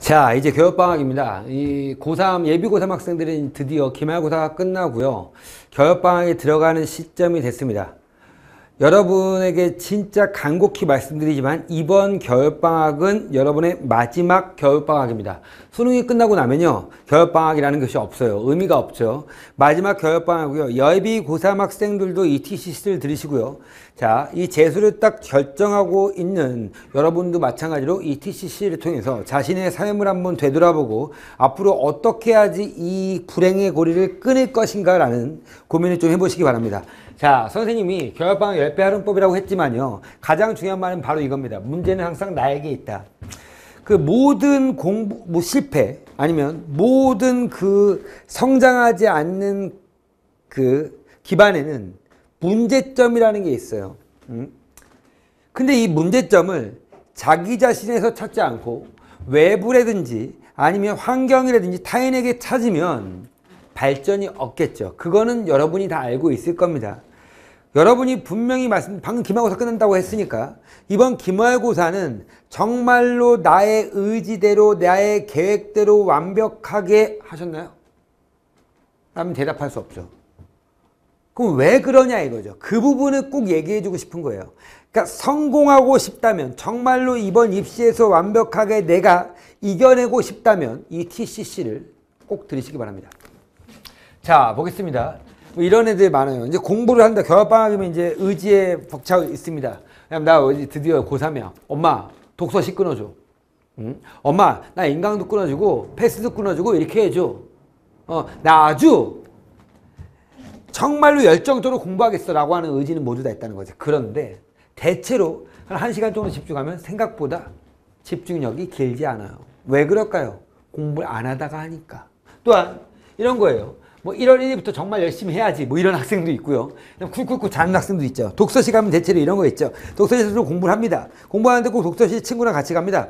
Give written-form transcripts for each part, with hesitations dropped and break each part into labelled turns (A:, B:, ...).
A: 자, 이제 겨울방학입니다. 이 고3, 예비 고3 학생들은 드디어 기말고사가 끝나고요. 겨울방학에 들어가는 시점이 됐습니다. 여러분에게 진짜 간곡히 말씀드리지만 이번 겨울방학은 여러분의 마지막 겨울방학입니다. 수능이 끝나고 나면요, 겨울방학이라는 것이 없어요. 의미가 없죠. 마지막 겨울방학이고요. 예비 고3 학생들도 이 TCC를 들으시고요. 자, 이 재수를 딱 결정하고 있는 여러분도 마찬가지로 이 TCC를 통해서 자신의 삶을 한번 되돌아보고 앞으로 어떻게 해야지 이 불행의 고리를 끊을 것인가라는 고민을 좀 해보시기 바랍니다. 자, 선생님이 겨울방학 10배 활용법이라고 했지만요, 가장 중요한 말은 바로 이겁니다. 문제는 항상 나에게 있다. 그 모든 공부, 실패, 아니면 모든 그 성장하지 않는 그 기반에는 문제점이라는 게 있어요. 근데 이 문제점을 자기 자신에서 찾지 않고 외부라든지 아니면 환경이라든지 타인에게 찾으면 발전이 없겠죠. 그거는 여러분이 다 알고 있을 겁니다. 여러분이 분명히 방금 기말고사 끝난다고 했으니까 이번 기말고사는 정말로 나의 의지대로 나의 계획대로 완벽하게 하셨나요? 라면 대답할 수 없죠. 그럼 왜 그러냐 이거죠. 그 부분을 꼭 얘기해 주고 싶은 거예요. 그러니까 성공하고 싶다면, 정말로 이번 입시에서 완벽하게 내가 이겨내고 싶다면 이 TCC를 꼭 들으시기 바랍니다. 자, 보겠습니다. 뭐 이런 애들 많아요. 이제 공부를 한다. 겨울방학이면 이제 의지에 벅차 있습니다. 그냥 나 드디어 고3이야. 엄마, 독서시 끊어줘. 응? 엄마, 나 인강도 끊어주고 패스도 끊어주고 이렇게 해줘. 나 아주 정말로 열정적으로 공부하겠어 라고 하는 의지는 모두 다 있다는 거죠. 그런데 대체로 한 1시간 정도 집중하면 생각보다 집중력이 길지 않아요. 왜 그럴까요? 공부를 안 하다가 하니까. 또한 이런 거예요. 뭐 1월 1일부터 정말 열심히 해야지 뭐 이런 학생도 있고요. 그냥 쿨쿨쿨 자는 학생도 있죠. 독서실 가면 대체로 이런 거 있죠. 독서실에서 공부를 합니다. 공부하는데 꼭 독서실 친구랑 같이 갑니다.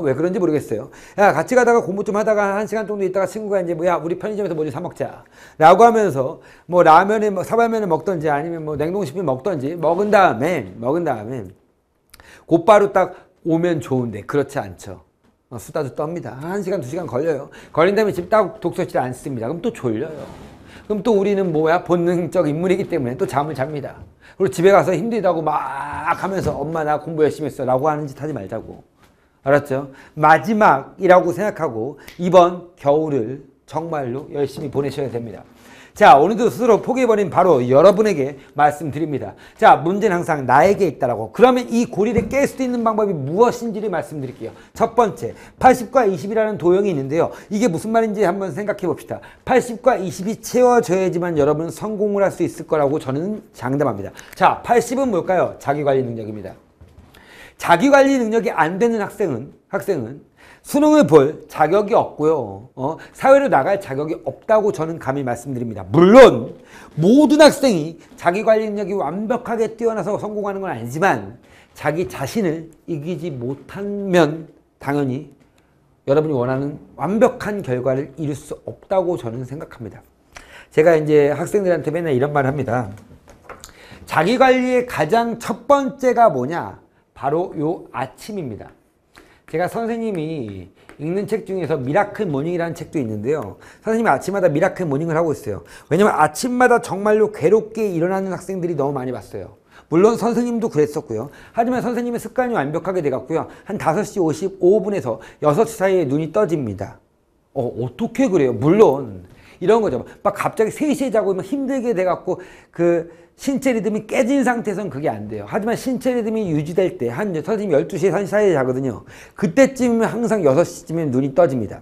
A: 왜 그런지 모르겠어요. 야, 같이 가다가 공부 좀 하다가 1시간 정도 있다가 친구가 이제 뭐야, 우리 편의점에서 뭐 좀 사 먹자 라고 하면서 뭐 라면에 사발면을 먹던지 아니면 뭐 냉동식품 먹던지 먹은 다음에 곧바로 딱 오면 좋은데 그렇지 않죠. 수다도 떱니다. 1시간, 2시간 걸려요. 걸린 다음에 집 딱 독서실에 앉습니다. 그럼 또 졸려요. 그럼 또 우리는 뭐야? 본능적 인물이기 때문에 또 잠을 잡니다. 그리고 집에 가서 힘들다고 막 하면서 엄마 나 공부 열심히 했어 라고 하는 짓 하지 말자고. 알았죠? 마지막이라고 생각하고 이번 겨울을 정말로 열심히 보내셔야 됩니다. 자, 오늘도 스스로 포기해버린 바로 여러분에게 말씀드립니다. 자, 문제는 항상 나에게 있다라고. 그러면 이 고리를 깰 수 있는 방법이 무엇인지를 말씀드릴게요. 첫 번째, 80과 20이라는 도형이 있는데요. 이게 무슨 말인지 한번 생각해 봅시다. 80과 20이 채워져야지만 여러분은 성공을 할 수 있을 거라고 저는 장담합니다. 자, 80은 뭘까요? 자기관리 능력입니다. 자기관리 능력이 안 되는 학생은 수능을 볼 자격이 없고요. 사회로 나갈 자격이 없다고 저는 감히 말씀드립니다. 물론 모든 학생이 자기관리 능력이 완벽하게 뛰어나서 성공하는 건 아니지만 자기 자신을 이기지 못하면 당연히 여러분이 원하는 완벽한 결과를 이룰 수 없다고 저는 생각합니다. 제가 이제 학생들한테 맨날 이런 말을 합니다. 자기관리의 가장 첫 번째가 뭐냐? 바로 요 아침입니다. 제가 선생님이 읽는 책 중에서 미라클 모닝이라는 책도 있는데요. 선생님이 아침마다 미라클 모닝을 하고 있어요. 왜냐면 아침마다 정말로 괴롭게 일어나는 학생들이 너무 많이 봤어요. 물론 선생님도 그랬었고요. 하지만 선생님의 습관이 완벽하게 돼갖고요. 한 5시 55분에서 6시 사이에 눈이 떠집니다. 어떻게 그래요? 물론 이런 거죠. 막 갑자기 3시에 자고 힘들게 돼갖고 그 신체 리듬이 깨진 상태에서는 그게 안 돼요. 하지만 신체 리듬이 유지될 때, 선생님이 12시에 1시 사이에 자거든요. 그때쯤이면 항상 6시쯤이면 눈이 떠집니다.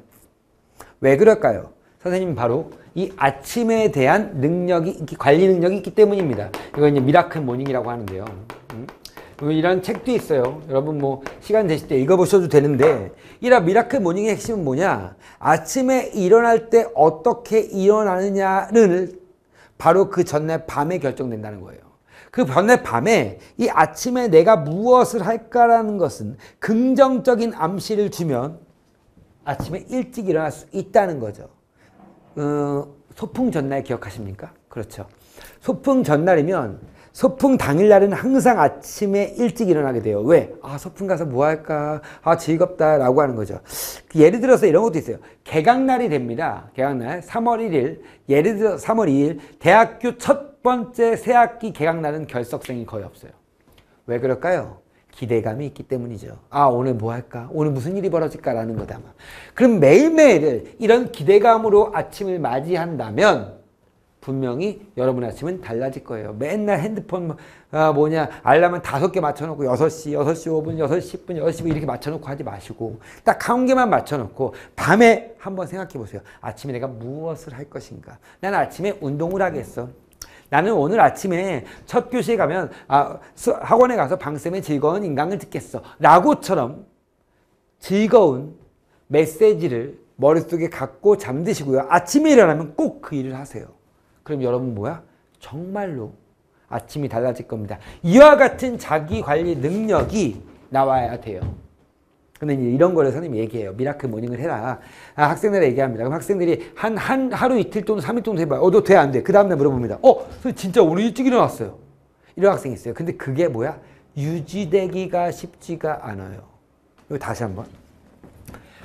A: 왜 그럴까요? 선생님은 바로 이 아침에 대한 능력이, 관리 능력이 있기 때문입니다. 이거 이제 미라클 모닝이라고 하는데요. 이런 책도 있어요. 여러분 뭐 시간 되실 때 읽어보셔도 되는데, 이런 미라클 모닝의 핵심은 뭐냐? 아침에 일어날 때 어떻게 일어나느냐를 바로 그 전날 밤에 결정된다는 거예요. 그 전날 밤에 이 아침에 내가 무엇을 할까라는 것은 긍정적인 암시를 주면 아침에 일찍 일어날 수 있다는 거죠. 소풍 전날 기억하십니까? 그렇죠. 소풍 전날이면 소풍 당일날은 항상 아침에 일찍 일어나게 돼요. 왜? 소풍 가서 뭐 할까? 즐겁다 라고 하는 거죠. 예를 들어서 이런 것도 있어요. 개강날이 됩니다. 개강날 3월 1일, 예를 들어 3월 2일 대학교 첫 번째 새학기 개강날은 결석생이 거의 없어요. 왜 그럴까요? 기대감이 있기 때문이죠. 오늘 뭐 할까? 오늘 무슨 일이 벌어질까라는 거다. 그럼 매일매일을 이런 기대감으로 아침을 맞이한다면 분명히 여러분의 아침은 달라질 거예요. 맨날 핸드폰 알람은 5개 맞춰놓고 6시, 6시 5분, 6시 10분, 6시 10분 이렇게 맞춰놓고 하지 마시고 딱 한 개만 맞춰놓고 밤에 한번 생각해 보세요. 아침에 내가 무엇을 할 것인가? 나는 아침에 운동을 하겠어. 나는 오늘 아침에 첫 교시에 가면 학원에 가서 방쌤의 즐거운 인강을 듣겠어. 라고처럼 즐거운 메시지를 머릿속에 갖고 잠드시고요. 아침에 일어나면 꼭 그 일을 하세요. 그럼 여러분 정말로 아침이 달라질 겁니다. 이와 같은 자기관리 능력이 나와야 돼요. 근데 이제 이런 거를 선생님이 얘기해요. 미라클 모닝을 해라. 학생들에 얘기합니다. 그럼 학생들이 하루 이틀 또는 3일 정도 해봐요. 너 돼? 안 돼? 그 다음날 물어봅니다. 선생님 진짜 오늘 일찍 일어났어요. 이런 학생이 있어요. 근데 그게 유지되기가 쉽지가 않아요. 이거 다시 한번.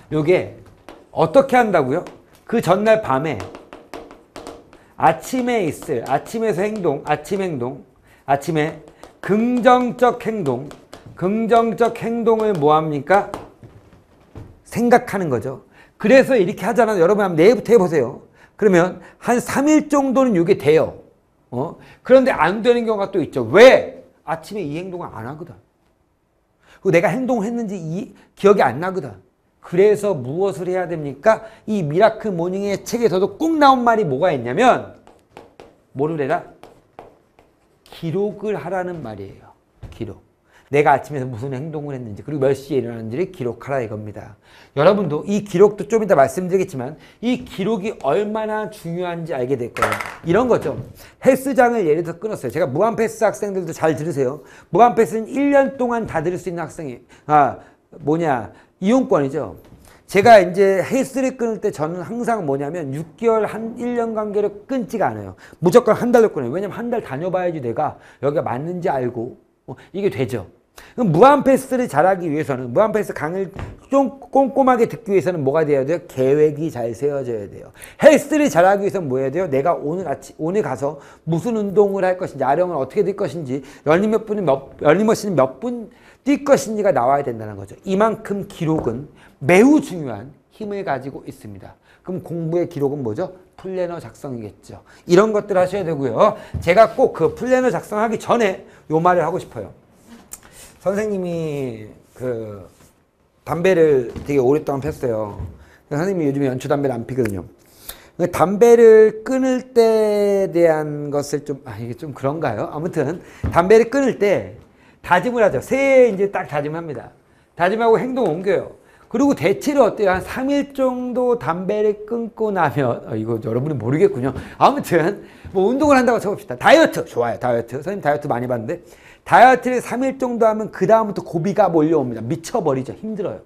A: 요게 어떻게 한다고요? 그 전날 밤에 아침에 있을, 아침에서 아침에 긍정적 행동을 뭐합니까? 생각하는 거죠. 그래서 이렇게 하잖아요. 여러분 한번 내일부터 해보세요. 그러면 한 3일 정도는 이게 돼요. 그런데 안 되는 경우가 또 있죠. 왜? 아침에 이 행동을 안 하거든. 그리고 내가 행동을 했는지 기억이 안 나거든. 그래서 무엇을 해야 됩니까? 이 미라클 모닝의 책에서도 꼭 나온 말이 뭐가 있냐면 뭐를 해라? 기록을 하라는 말이에요. 기록. 내가 아침에 무슨 행동을 했는지 그리고 몇 시에 일어났는지를 기록하라 이겁니다. 여러분도 이 기록도 좀 이따 말씀드리겠지만 이 기록이 얼마나 중요한지 알게 될 거예요. 이런 거죠. 헬스장을 예를 들어 끊었어요. 제가 무한패스 학생들도 잘 들으세요. 무한패스는 1년 동안 다 들을 수 있는 학생이 이용권이죠. 제가 이제 헬스를 끊을 때 저는 항상 6개월, 1년 관계로 끊지가 않아요. 무조건 한 달로 끊어요. 왜냐면 한 달 다녀봐야지 내가 여기가 맞는지 알고 이게 되죠. 그럼 무한패스를 잘하기 위해서는 무한패스 강의를 좀 꼼꼼하게 듣기 위해서는 뭐가 돼야 돼요? 계획이 잘 세워져야 돼요. 헬스를 잘하기 위해서는 뭐 해야 돼요? 내가 오늘 가서 무슨 운동을 할 것인지, 아령을 어떻게 들 것인지, 러닝머신은 몇 분 뛸 것인지가 나와야 된다는 거죠. 이만큼 기록은 매우 중요한 힘을 가지고 있습니다. 그럼 공부의 기록은 뭐죠? 플래너 작성이겠죠. 이런 것들 하셔야 되고요. 제가 꼭 그 플래너 작성하기 전에 요 말을 하고 싶어요. 선생님이 담배를 되게 오랫동안 폈어요. 선생님이 요즘에 연초 담배를 안 피거든요. 담배를 끊을 때에 대한 것을 이게 좀 그런가요? 아무튼 담배를 끊을 때 다짐을 하죠. 새해에 이제 딱 다짐합니다. 다짐하고 행동 옮겨요. 그리고 대체로 어때요? 한 3일 정도 담배를 끊고 나면 이거 여러분이 모르겠군요. 아무튼 운동을 한다고 쳐봅시다. 다이어트 좋아요. 다이어트. 선생님 다이어트 많이 봤는데 다이어트를 3일 정도 하면 그 다음부터 고비가 몰려옵니다. 미쳐버리죠. 힘들어요.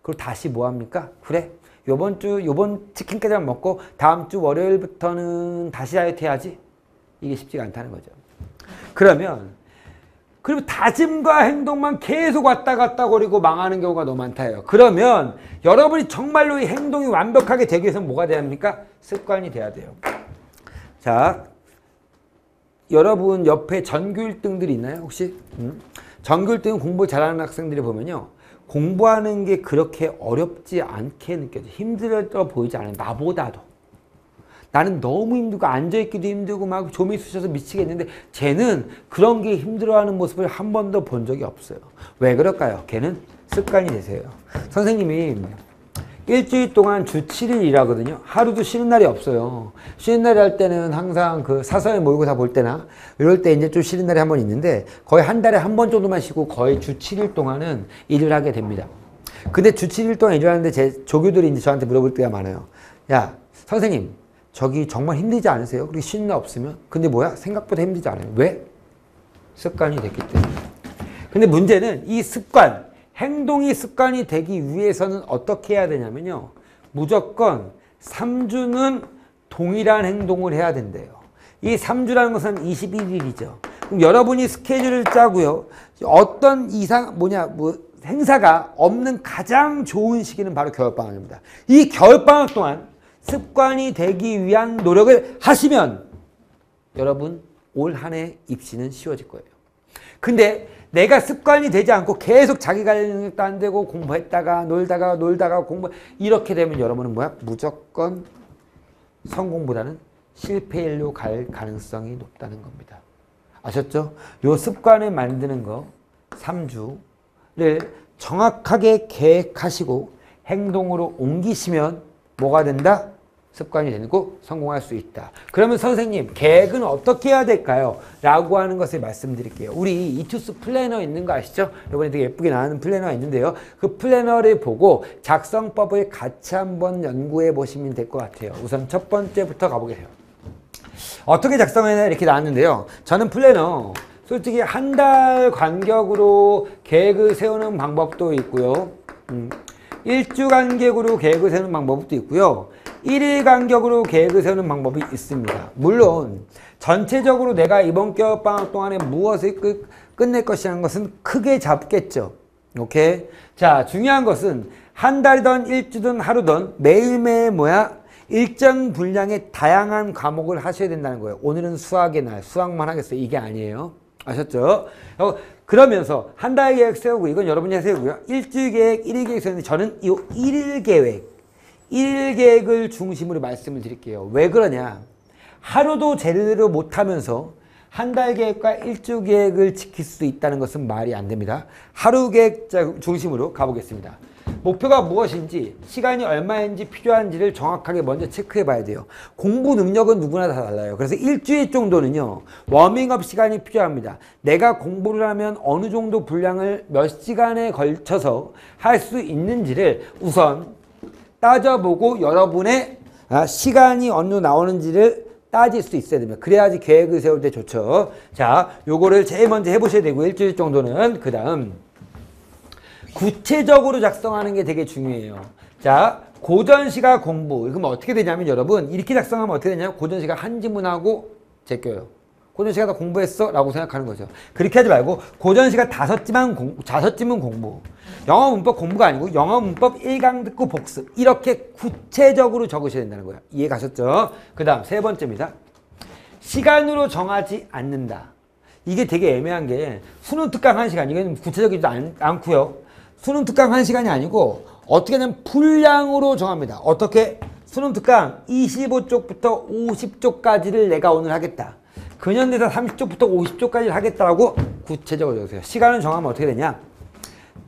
A: 그리고 다시 뭐합니까? 그래 요번 치킨까지만 먹고 다음 주 월요일부터는 다시 다이어트 해야지. 이게 쉽지가 않다는 거죠. 그러면 다짐과 행동만 계속 왔다 갔다 거리고 망하는 경우가 너무 많다요. 그러면 여러분이 정말로 이 행동이 완벽하게 되기 위해서는 뭐가 돼야 합니까? 습관이 돼야 돼요. 자, 여러분 옆에 전교 1등들이 있나요 혹시? 전교 1등 공부 잘하는 학생들이 보면요. 공부하는 게 그렇게 어렵지 않게 느껴져요. 힘들어 보이지 않아요. 나보다도. 나는 너무 힘들고 앉아있기도 힘들고 막 좀이 쑤셔서 미치겠는데 쟤는 그런 게 힘들어하는 모습을 한 번도 본 적이 없어요. 왜 그럴까요? 걔는 습관이 되세요. 선생님이 일주일 동안 주 7일 일하거든요. 하루도 쉬는 날이 없어요. 쉬는 날이 할 때는 항상 사서의 모의고사 볼 때나 이럴 때 이제 좀 쉬는 날이 한 번 있는데 거의 한 달에 한 번 정도만 쉬고 거의 주 7일 동안은 일을 하게 됩니다. 근데 주 7일 동안 일을 하는데 제 조교들이 이제 저한테 물어볼 때가 많아요. 야, 선생님, 저기 정말 힘들지 않으세요? 그리고 쉬는 날 없으면? 근데 생각보다 힘들지 않아요. 왜? 습관이 됐기 때문에. 근데 문제는 이 습관, 행동이 습관이 되기 위해서는 어떻게 해야 되냐면요. 무조건 3주는 동일한 행동을 해야 된대요. 이 3주라는 것은 21일이죠. 그럼 여러분이 스케줄을 짜고요. 어떤 행사가 없는 가장 좋은 시기는 바로 겨울방학입니다. 이 겨울방학 동안 습관이 되기 위한 노력을 하시면 여러분 올 한 해 입시는 쉬워질 거예요. 근데 내가 습관이 되지 않고 계속 자기 관리 능력도 안 되고 공부했다가 놀다가 공부 이렇게 되면 여러분은 무조건 성공보다는 실패일로 갈 가능성이 높다는 겁니다. 아셨죠? 요 습관을 만드는 거 3주를 정확하게 계획하시고 행동으로 옮기시면 뭐가 된다? 습관이 되고 성공할 수 있다. 그러면 선생님 계획은 어떻게 해야 될까요? 라고 하는 것을 말씀드릴게요. 우리 이투스 플래너 있는 거 아시죠? 이번에 되게 예쁘게 나오는 플래너가 있는데요. 그 플래너를 보고 작성법을 같이 한번 연구해 보시면 될 것 같아요. 우선 첫 번째부터 가보게요. 어떻게 작성해야 이렇게 나왔는데요. 저는 플래너 솔직히 한 달 간격으로 계획을 세우는 방법도 있고요. 1주 간격으로 계획을 세우는 방법도 있고요. 1일 간격으로 계획을 세우는 방법이 있습니다. 물론 전체적으로 내가 이번 겨울방학 동안에 무엇을 끝낼 것이라는 것은 크게 잡겠죠. 오케이? 자, 중요한 것은 한 달이든 1주든 하루든 매일매일 일정 분량의 다양한 과목을 하셔야 된다는 거예요. 오늘은 수학의 날, 수학만 하겠어요. 이게 아니에요. 아셨죠? 그러면서 한 달 계획 세우고 이건 여러분이 세우고요. 일주일 계획, 1일 계획 세우는데 저는 이 1일 계획을 중심으로 말씀을 드릴게요. 왜 그러냐? 하루도 제대로 못하면서 한 달 계획과 일주 계획을 지킬 수 있다는 것은 말이 안 됩니다. 하루 계획 중심으로 가보겠습니다. 목표가 무엇인지, 시간이 얼마인지 필요한지를 정확하게 먼저 체크해 봐야 돼요. 공부 능력은 누구나 다 달라요. 그래서 일주일 정도는요, 워밍업 시간이 필요합니다. 내가 공부를 하면 어느 정도 분량을 몇 시간에 걸쳐서 할 수 있는지를 우선 따져보고 여러분의 시간이 어느 정도 나오는지를 따질 수 있어야 됩니다. 그래야지 계획을 세울 때 좋죠. 자, 요거를 제일 먼저 해보셔야 되고, 일주일 정도는. 그 다음 구체적으로 작성하는 게 되게 중요해요. 자, 고전시가 공부. 그럼 어떻게 되냐면 여러분 이렇게 작성하면 어떻게 되냐면 고전시가 한 지문하고 제껴요. 고전시가 다 공부했어? 라고 생각하는 거죠. 그렇게 하지 말고 고전시가 5지문 공부. 영어 문법 공부가 아니고 영어 문법 1강 듣고 복습. 이렇게 구체적으로 적으셔야 된다는 거예요. 이해 가셨죠? 그 다음 세 번째입니다. 시간으로 정하지 않는다. 이게 되게 애매한 게 수능 특강 1시간. 이건 구체적이지도 않고요. 수능 특강 1시간이 아니고 어떻게 하냐면 분량으로 정합니다. 어떻게? 수능 특강 25쪽부터 50쪽까지를 내가 오늘 하겠다. 근현대사 30쪽부터 50쪽까지를 하겠다라고 구체적으로 적으세요. 시간을 정하면 어떻게 되냐?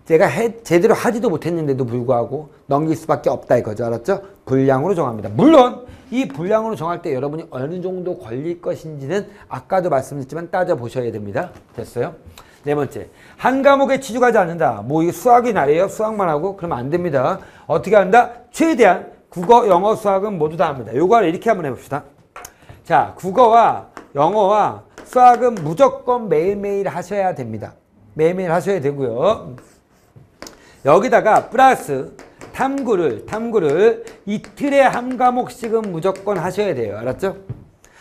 A: 제가 제대로 하지도 못했는데도 불구하고 넘길 수밖에 없다 이거죠. 알았죠? 분량으로 정합니다. 물론 이 분량으로 정할 때 여러분이 어느 정도 걸릴 것인지는 아까도 말씀드렸지만 따져보셔야 됩니다. 됐어요? 네 번째, 한 과목에 치중하지 않는다. 이게 수학이 날이에요? 수학만 하고? 그러면 안 됩니다. 어떻게 한다? 최대한 국어, 영어, 수학은 모두 다 합니다. 요거를 이렇게 한번 해봅시다. 자, 국어와 영어와 수학은 무조건 매일매일 하셔야 됩니다. 매일매일 하셔야 되고요. 여기다가 플러스 탐구를 이틀에 한 과목씩은 무조건 하셔야 돼요. 알았죠?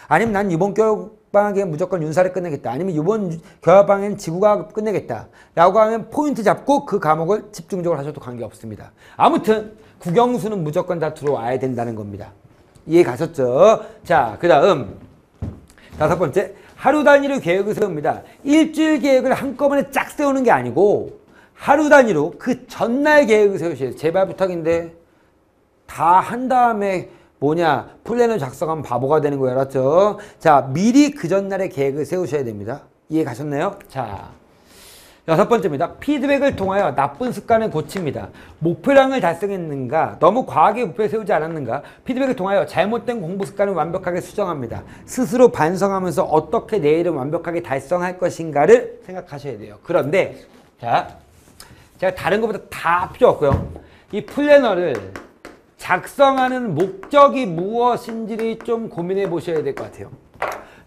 A: 아니면 난 이번 겨울방학에 무조건 윤사를 끝내겠다. 아니면 이번 겨울방학에는 지구과학 끝내겠다. 라고 하면 포인트 잡고 그 과목을 집중적으로 하셔도 관계없습니다. 아무튼 국영수는 무조건 다 들어와야 된다는 겁니다. 이해 가셨죠? 자, 그 다음 다섯 번째, 하루 단위로 계획을 세웁니다. 일주일 계획을 한꺼번에 쫙 세우는 게 아니고 하루 단위로 그 전날 계획을 세우셔야 돼요. 제발 부탁인데 다 한 다음에 플랜을 작성하면 바보가 되는 거예요. 알았죠? 자, 미리 그 전날에 계획을 세우셔야 됩니다. 이해 가셨나요? 자, 여섯 번째입니다. 피드백을 통하여 나쁜 습관을 고칩니다. 목표량을 달성했는가? 너무 과하게 목표를 세우지 않았는가? 피드백을 통하여 잘못된 공부 습관을 완벽하게 수정합니다. 스스로 반성하면서 어떻게 내일은 완벽하게 달성할 것인가를 생각하셔야 돼요. 그런데 자, 제가 다른 것보다 다 필요 없고요. 이 플래너를 작성하는 목적이 무엇인지를 좀 고민해 보셔야 될 것 같아요.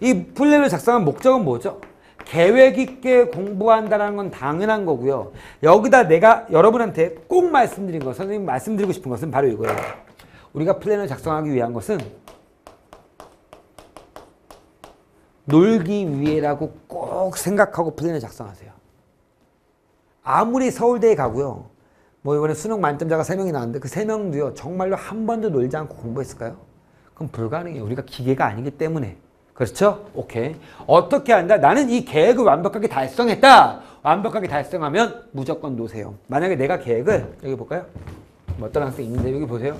A: 이 플랜을 작성한 목적은 뭐죠? 계획 있게 공부한다는 건 당연한 거고요. 여기다 내가 여러분한테 꼭 말씀드린 거, 선생님 말씀드리고 싶은 것은 바로 이거예요. 우리가 플랜을 작성하기 위한 것은 놀기 위해라고 꼭 생각하고 플랜을 작성하세요. 아무리 서울대에 가고요. 뭐 이번에 수능 만점자가 3명이 나왔는데 그 3명도요. 정말로 한 번도 놀지 않고 공부했을까요? 그럼 불가능해요. 우리가 기계가 아니기 때문에. 그렇죠? 오케이. 어떻게 한다? 나는 이 계획을 완벽하게 달성했다. 완벽하게 달성하면 무조건 노세요. 만약에 내가 계획을 여기 볼까요? 뭐 어떤 학생 있는데 여기 보세요.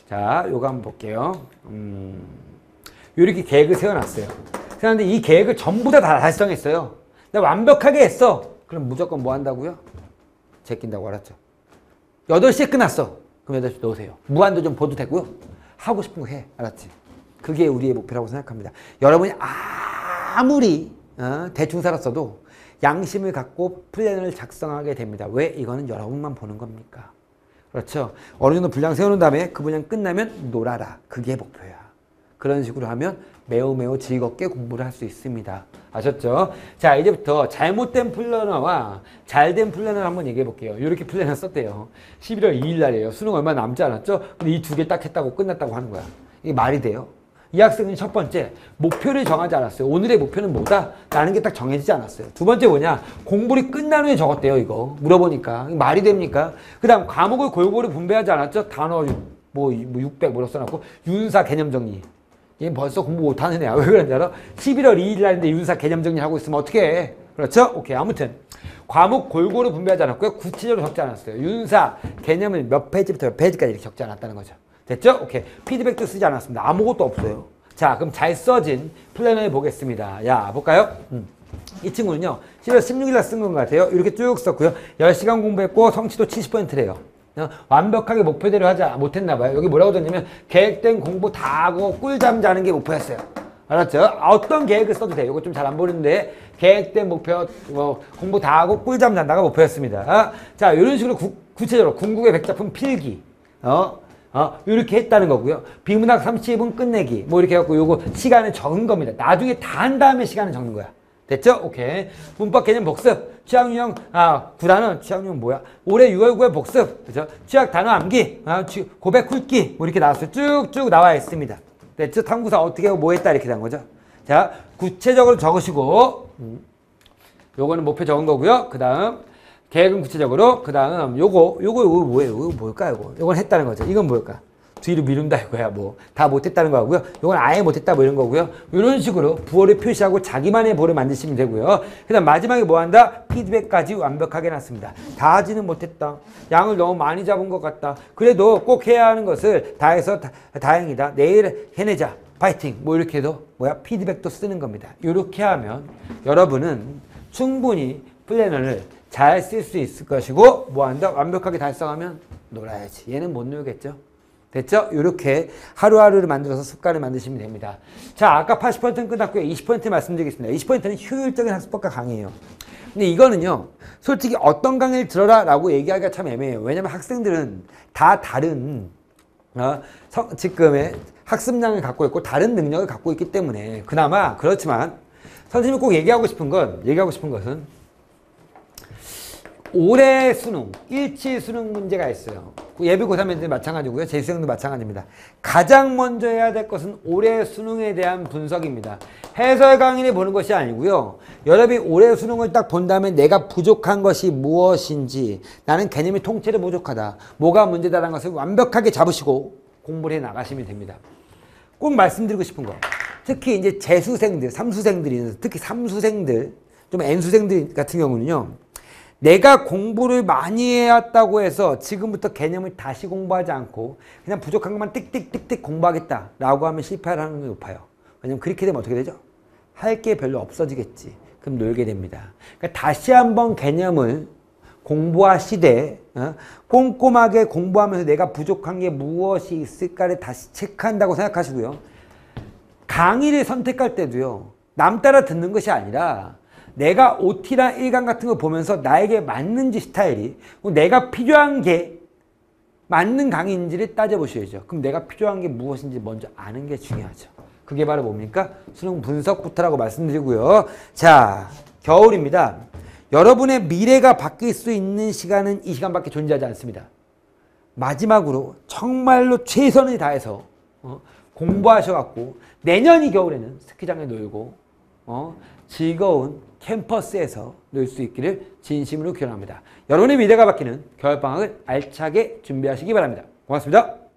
A: 자, 요거 한번 볼게요. 이렇게 계획을 세워놨어요. 세웠는데 이 계획을 전부 다 달성했어요. 내가 완벽하게 했어. 그럼 무조건 뭐 한다고요? 제낀다고 알았죠? 8시에 끝났어. 그럼 8시 놓으세요. 무한도 좀 보도 되고요. 하고 싶은 거 해. 알았지? 그게 우리의 목표라고 생각합니다. 여러분이 아무리 대충 살았어도 양심을 갖고 플랜을 작성하게 됩니다. 왜? 이거는 여러분만 보는 겁니까? 그렇죠? 어느 정도 분량 세워놓은 다음에 그 분량 끝나면 놀아라. 그게 목표야. 그런 식으로 하면 매우 즐겁게 공부를 할 수 있습니다. 아셨죠? 자, 이제부터 잘못된 플래너와 잘된 플래너를 한번 얘기해 볼게요. 이렇게 플래너 썼대요. 11월 2일 날이에요. 수능 얼마 남지 않았죠? 근데 이 2개 딱 했다고 끝났다고 하는 거야. 이게 말이 돼요? 이 학생은 첫 번째, 목표를 정하지 않았어요. 오늘의 목표는 뭐다? 라는 게 딱 정해지지 않았어요. 두 번째 뭐냐? 공부를 끝난 후에 적었대요, 이거. 물어보니까. 말이 됩니까? 그 다음, 과목을 골고루 분배하지 않았죠? 단어, 600 뭐라고 써놨고, 윤사 개념 정리. 얘 벌써 공부 못하는 애야. 왜 그런지 알아? 11월 2일 날인데 윤사 개념 정리하고 있으면 어떻게 해? 그렇죠? 오케이. 아무튼. 과목 골고루 분배하지 않았고요. 구체적으로 적지 않았어요. 윤사 개념을 몇 페이지부터 몇 페이지까지 이렇게 적지 않았다는 거죠. 됐죠? 오케이. 피드백도 쓰지 않았습니다. 아무것도 없어요. 자, 그럼 잘 써진 플래너를 보겠습니다. 야, 볼까요? 이 친구는요, 10월 16일 날 쓴 것 같아요. 이렇게 쭉 썼고요. 10시간 공부했고, 성취도 70%래요. 완벽하게 목표대로 하자 못했나봐요. 여기 뭐라고 줬냐면, 계획된 공부 다 하고 꿀잠 자는 게 목표였어요. 알았죠? 어떤 계획을 써도 돼요. 이거 좀 잘 안 보이는데, 계획된 목표, 공부 다 하고 꿀잠 잔다가 목표였습니다. 자, 이런 식으로 구체적으로 궁극의 100작품 필기. 이렇게 했다는 거고요. 비문학 30분 끝내기. 뭐 이렇게 해갖고 요거 시간을 적은 겁니다. 나중에 다 한 다음에 시간을 적는 거야. 됐죠? 오케이. 문법 개념 복습. 취약 유형, 구단은 취약 유형 뭐야? 올해 6월 9일 복습. 그죠? 취약 단어 암기. 고백 굵기. 뭐 이렇게 나왔어요. 쭉쭉 나와 있습니다. 됐죠? 탐구사 어떻게 하고 뭐 했다. 이렇게 된 거죠. 자, 구체적으로 적으시고, 요거는 목표 적은 거고요. 그 다음, 계획은 구체적으로, 그 다음, 요거 뭐예요? 이거 뭘까, 이거? 요건 했다는 거죠. 이건 뭘까? 뒤로 미룬다 이거야, 뭐. 다 못했다는 거고요. 요건 아예 못했다, 뭐 이런 거고요. 이런 식으로 부호를 표시하고 자기만의 부호를 만드시면 되고요. 그 다음 마지막에 뭐 한다? 피드백까지 완벽하게 해놨습니다. 다 하지는 못했다. 양을 너무 많이 잡은 것 같다. 그래도 꼭 해야 하는 것을 다 해서 다행이다. 내일 해내자. 파이팅. 뭐 이렇게 해도 피드백도 쓰는 겁니다. 이렇게 하면 여러분은 충분히 플래너를 잘 쓸 수 있을 것이고 뭐 한다? 완벽하게 달성하면 놀아야지. 얘는 못 놀겠죠? 됐죠? 이렇게 하루하루를 만들어서 습관을 만드시면 됩니다. 자, 아까 80%는 끝났고요. 20% 말씀드리겠습니다. 20%는 효율적인 학습법과 강의예요. 근데 이거는요. 솔직히 어떤 강의를 들어라 라고 얘기하기가 참 애매해요. 왜냐면 학생들은 다 다른 지금의 학습량을 갖고 있고 다른 능력을 갖고 있기 때문에 그나마 그렇지만 선생님이 꼭 얘기하고 싶은 것은 올해 수능, 일치 수능 문제가 있어요. 예비 고3애들 마찬가지고요. 재수생도 마찬가지입니다. 가장 먼저 해야 될 것은 올해 수능에 대한 분석입니다. 해설 강의를 보는 것이 아니고요. 여러분이 올해 수능을 딱 본 다음에 내가 부족한 것이 무엇인지 나는 개념이 통째로 부족하다. 뭐가 문제다라는 것을 완벽하게 잡으시고 공부를 해 나가시면 됩니다. 꼭 말씀드리고 싶은 거. 특히 이제 재수생들, 삼수생들이 특히 삼수생들, 좀 N수생들 같은 경우는요. 내가 공부를 많이 해왔다고 해서 지금부터 개념을 다시 공부하지 않고 그냥 부족한 것만 띡띡띡띡 공부하겠다라고 하면 실패할 확률이 높아요. 왜냐면 그렇게 되면 어떻게 되죠? 할 게 별로 없어지겠지. 그럼 놀게 됩니다. 그러니까 다시 한번 개념을 공부하시되 꼼꼼하게 공부하면서 내가 부족한 게 무엇이 있을까를 다시 체크한다고 생각하시고요. 강의를 선택할 때도요. 남 따라 듣는 것이 아니라 내가 OT나 일강 같은 거 보면서 나에게 맞는지 스타일이 내가 필요한 게 맞는 강의인지를 따져보셔야죠. 그럼 내가 필요한 게 무엇인지 먼저 아는 게 중요하죠. 그게 바로 뭡니까? 수능 분석부터라고 말씀드리고요. 자, 겨울입니다. 여러분의 미래가 바뀔 수 있는 시간은 이 시간밖에 존재하지 않습니다. 마지막으로 정말로 최선을 다해서 공부하셔갖고 내년이 겨울에는 스키장에 놀고 즐거운 캠퍼스에서 놀 수 있기를 진심으로 기원합니다. 여러분의 미래가 바뀌는 겨울방학을 알차게 준비하시기 바랍니다. 고맙습니다.